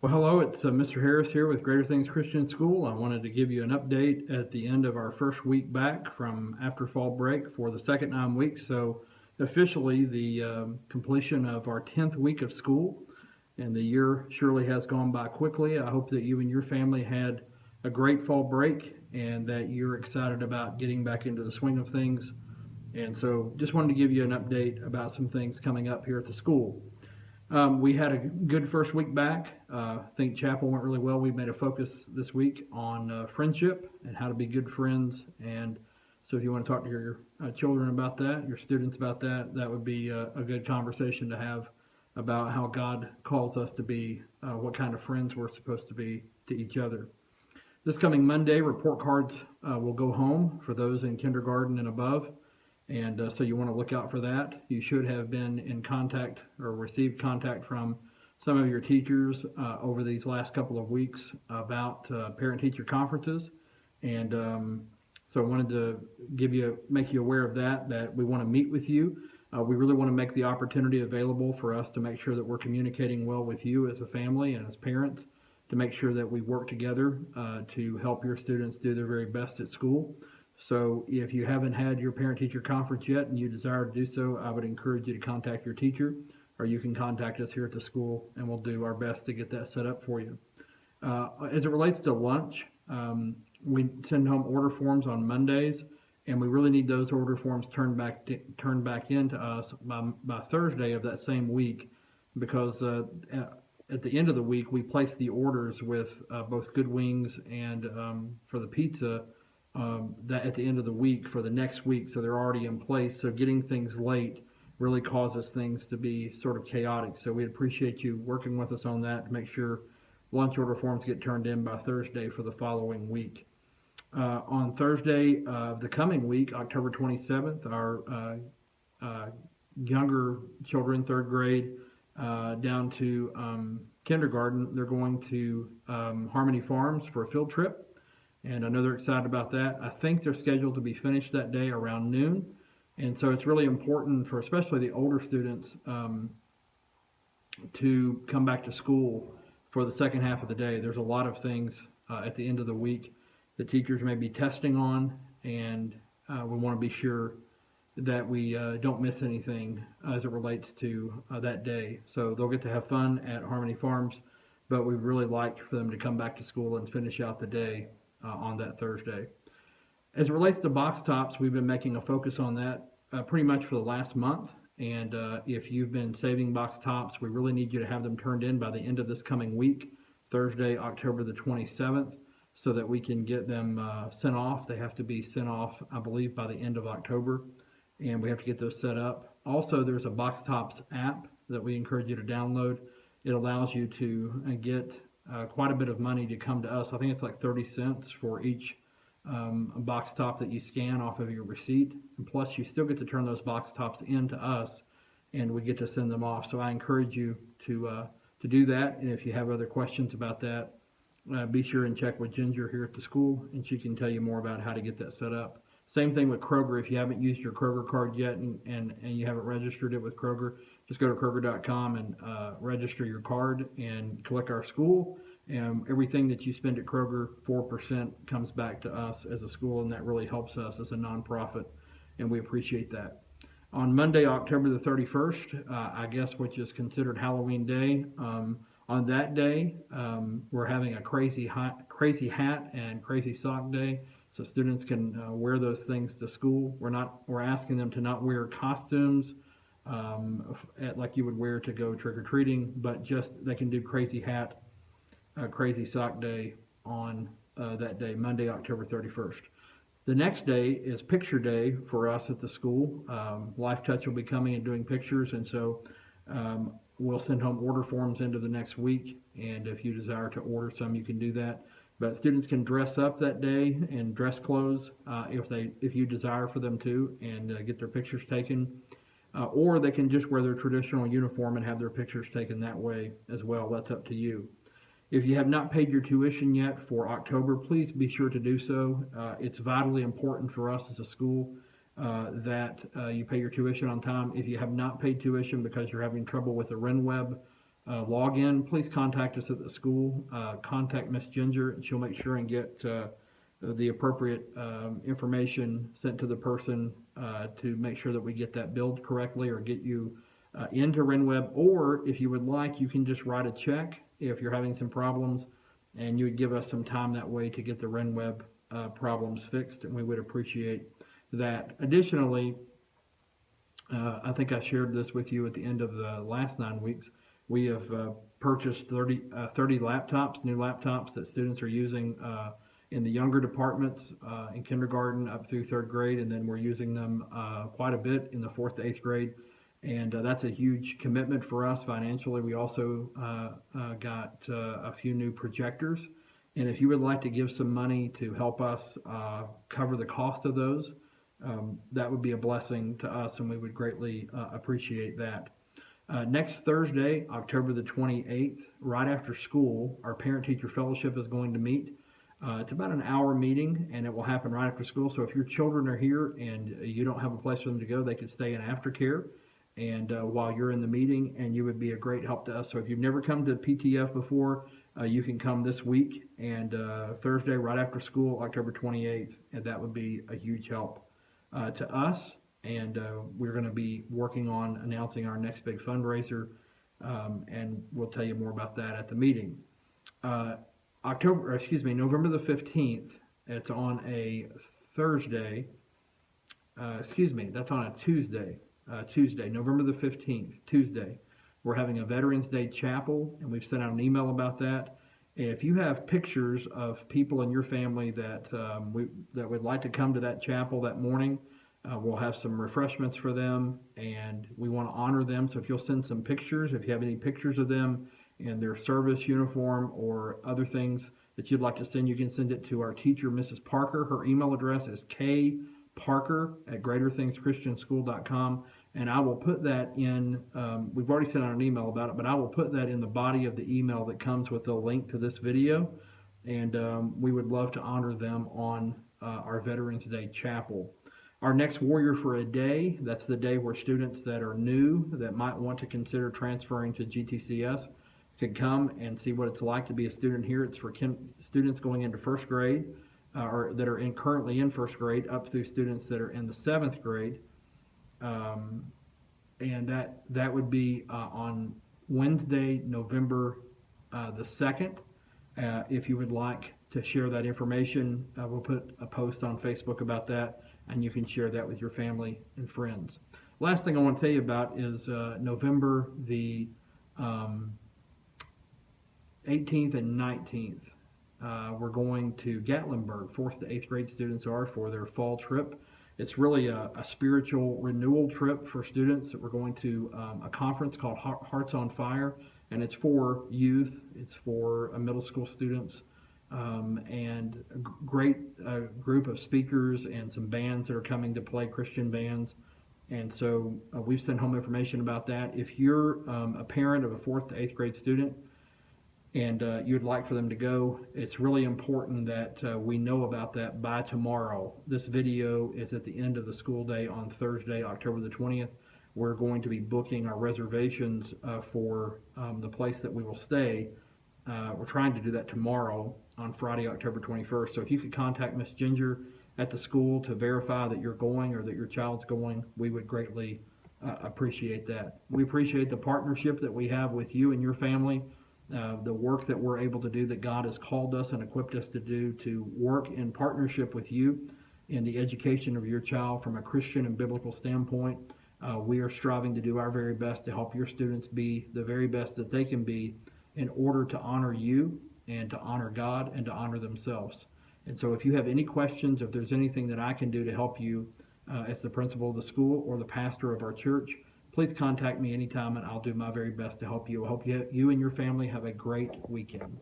Well, hello, it's Mr. Harris here with Greater Things Christian School. I wanted to give you an update at the end of our first week back from after fall break for the second 9 weeks. So, officially, the completion of our 10th week of school, and the year surely has gone by quickly. I hope that you and your family had a great fall break and that you're excited about getting back into the swing of things. And so, just wanted to give you an update about some things coming up here at the school. We had a good first week back. I think chapel went really well. We made a focus this week on friendship and how to be good friends. And so, if you want to talk to your children about that, your students about that, that would be a good conversation to have about how God calls us to be, what kind of friends we're supposed to be to each other. This coming Monday, report cards will go home for those in kindergarten and above. And so you want to look out for that. You should have been in contact or received contact from some of your teachers over these last couple of weeks about parent-teacher conferences. And so I wanted to make you aware of that we want to meet with you. We really want to make the opportunity available for us to make sure that we're communicating well with you as a family and as parents, to make sure that we work together to help your students do their very best at school. So if you haven't had your parent-teacher conference yet and you desire to do so, I would encourage you to contact your teacher, or you can contact us here at the school, and we'll do our best to get that set up for you. As it relates to lunch, we send home order forms on Mondays, and we really need those order forms turned back into us by Thursday of that same week, because at the end of the week we place the orders with both Good Wings and for the pizza. That at the end of the week for the next week, so they're already in place. So getting things late really causes things to be sort of chaotic. So we appreciate you working with us on that to make sure lunch order forms get turned in by Thursday for the following week. On Thursday of the coming week, October 27th, our younger children, third grade down to kindergarten, they're going to Harmony Farms for a field trip. And I know they're excited about that. I think they're scheduled to be finished that day around noon. And so it's really important for especially the older students to come back to school for the second half of the day. There's a lot of things at the end of the week that teachers may be testing on, and we want to be sure that we don't miss anything as it relates to that day. So they'll get to have fun at Harmony Farms, but we'd really like for them to come back to school and finish out the day on that Thursday. As it relates to box tops, we've been making a focus on that pretty much for the last month. And if you've been saving box tops, we really need you to have them turned in by the end of this coming week, Thursday, October the 27th, so that we can get them sent off. They have to be sent off, I believe, by the end of October, and we have to get those set up. Also, there's a box tops app that we encourage you to download. It allows you to get quite a bit of money to come to us. I think it's like 30 cents for each box top that you scan off of your receipt. And plus, you still get to turn those box tops into us, and we get to send them off. So I encourage you to do that. And if you have other questions about that, be sure and check with Ginger here at the school, and she can tell you more about how to get that set up. Same thing with Kroger. If you haven't used your Kroger card yet and you haven't registered it with Kroger, just go to Kroger.com and register your card and click our school. And everything that you spend at Kroger, 4% comes back to us as a school, and that really helps us as a nonprofit, and we appreciate that. On Monday, October the 31st, I guess, which is considered Halloween Day, on that day, we're having a crazy hat and crazy sock day. So students can wear those things to school. We're asking them to not wear costumes like you would wear to go trick-or-treating, but just they can do crazy hat, crazy sock day on that day, Monday, October 31st. The next day is picture day for us at the school. Life Touch will be coming and doing pictures, and so we'll send home order forms into the next week, and if you desire to order some, you can do that. But students can dress up that day in dress clothes if you desire for them to, and get their pictures taken. Or they can just wear their traditional uniform and have their pictures taken that way as well. That's up to you. If you have not paid your tuition yet for October, please be sure to do so. It's vitally important for us as a school that you pay your tuition on time. If you have not paid tuition because you're having trouble with the RenWeb login, please contact us at the school. Contact Miss Ginger, and she'll make sure and get the appropriate information sent to the person to make sure that we get that billed correctly or get you into RenWeb. Or if you would like, you can just write a check if you're having some problems, and you would give us some time that way to get the RenWeb problems fixed, and we would appreciate that. Additionally, I think I shared this with you at the end of the last 9 weeks. We have purchased 30 laptops, new laptops that students are using in the younger departments in kindergarten up through 3rd grade, and then we're using them quite a bit in the 4th to 8th grade. And that's a huge commitment for us financially. We also got a few new projectors. And if you would like to give some money to help us cover the cost of those, that would be a blessing to us, and we would greatly appreciate that. Next Thursday, October the 28th, right after school, our Parent-Teacher Fellowship is going to meet. It's about an hour meeting, and it will happen right after school. So if your children are here and you don't have a place for them to go, they could stay in aftercare and while you're in the meeting, and you would be a great help to us. So if you've never come to PTF before, you can come this week and Thursday right after school, October 28th, and that would be a huge help to us. And we're going to be working on announcing our next big fundraiser, and we'll tell you more about that at the meeting. November the 15th, it's on a Thursday, that's on a Tuesday. Tuesday, November the 15th, Tuesday, we're having a Veterans Day Chapel, and we've sent out an email about that. And if you have pictures of people in your family that that would like to come to that chapel that morning, we'll have some refreshments for them, and we want to honor them. So if you'll send some pictures, if you have any pictures of them in their service uniform or other things that you'd like to send, you can send it to our teacher, Mrs. Parker. Her email address is kparker@greaterthingschristianschool.com, and I will put that in, we've already sent out an email about it, but I will put that in the body of the email that comes with the link to this video, and we would love to honor them on our Veterans Day Chapel. Our next Warrior for a Day, that's the day where students that are new, that might want to consider transferring to GTCS, could come and see what it's like to be a student here. It's for students going into 1st grade, or that are currently in 1st grade, up through students that are in the 7th grade. And that would be on Wednesday, November the 2nd. If you would like to share that information, we'll put a post on Facebook about that, and you can share that with your family and friends. Last thing I want to tell you about is November the 18th and 19th. We're going to Gatlinburg. 4th to 8th grade students are for their fall trip. It's really a spiritual renewal trip for students. We're going to a conference called Hearts on Fire, and it's for youth. It's for middle school students, and a great group of speakers and some bands that are coming to play, Christian bands. And so we've sent home information about that. If you're a parent of a 4th to 8th grade student, and you'd like for them to go, it's really important that we know about that by tomorrow. This video is at the end of the school day on Thursday, October the 20th. We're going to be booking our reservations for the place that we will stay. We're trying to do that tomorrow on Friday, October 21st. So if you could contact Miss Ginger at the school to verify that you're going or that your child's going, we would greatly appreciate that. We appreciate the partnership that we have with you and your family. The work that we're able to do, that God has called us and equipped us to do, to work in partnership with you in the education of your child from a Christian and biblical standpoint. We are striving to do our very best to help your students be the very best that they can be in order to honor you and to honor God and to honor themselves. And so if you have any questions, if there's anything that I can do to help you as the principal of the school or the pastor of our church, please contact me anytime, and I'll do my very best to help you. I hope you and your family have a great weekend.